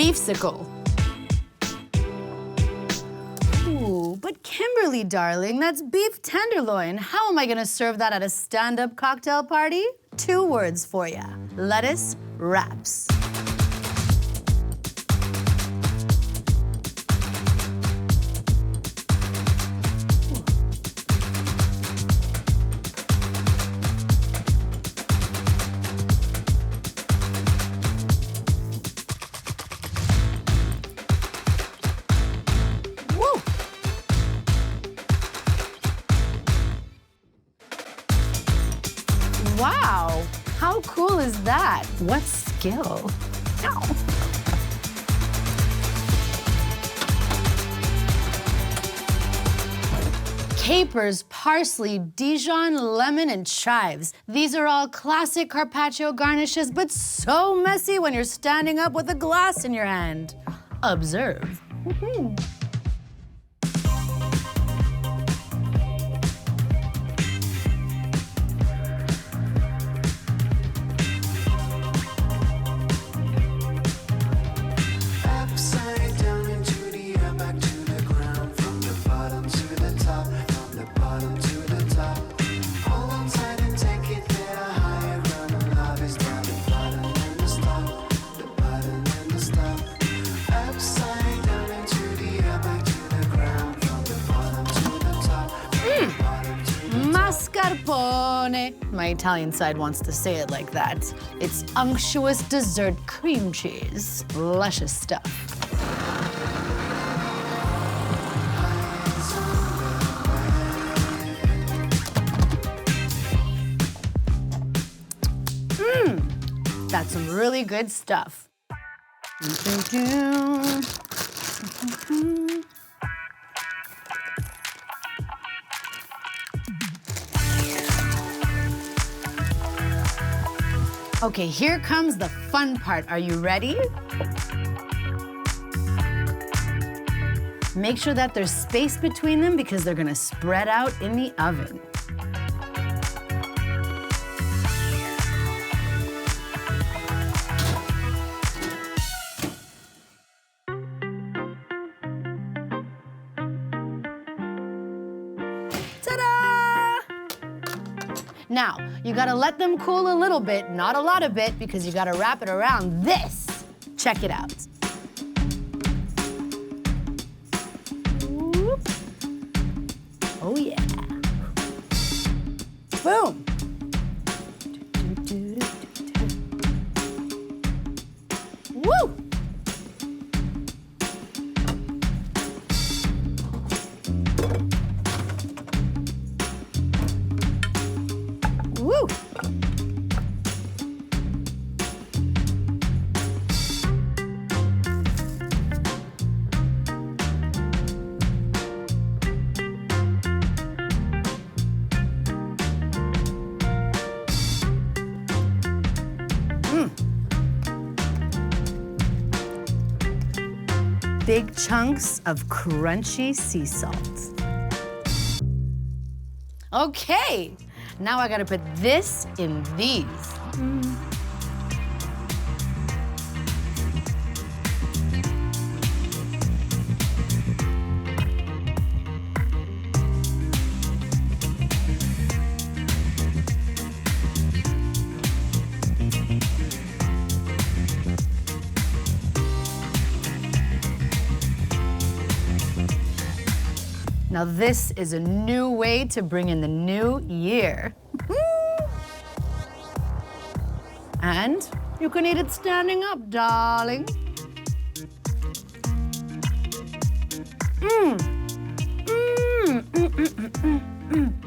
beefsicle. Ooh, but Kimberly, darling, that's beef tenderloin. How am I gonna serve that at a stand-up cocktail party? 2 words for ya. Lettuce wraps. Wow, how cool is that? What skill? Ow. Capers, parsley, Dijon, lemon, and chives. These are all classic Carpaccio garnishes, but so messy when you're standing up with a glass in your hand. Observe. Mascarpone. My Italian side wants to say it like that. It's unctuous dessert cream cheese. Luscious stuff. That's some really good stuff. Okay, here comes the fun part. Are you ready? Make sure that there's space between them because they're gonna spread out in the oven. Ta-da! Now, you gotta let them cool a little bit, not a lot of it, because you gotta wrap it around this. Check it out. Whoop. Oh yeah. Boom. Woo! Woo! Big chunks of crunchy sea salt. Okay, now I gotta put this in these. Now this is a new way to bring in the new year. And you can eat it standing up, darling. Mmm. Mmm. Mmm. Mmm. Mmm. Mmm.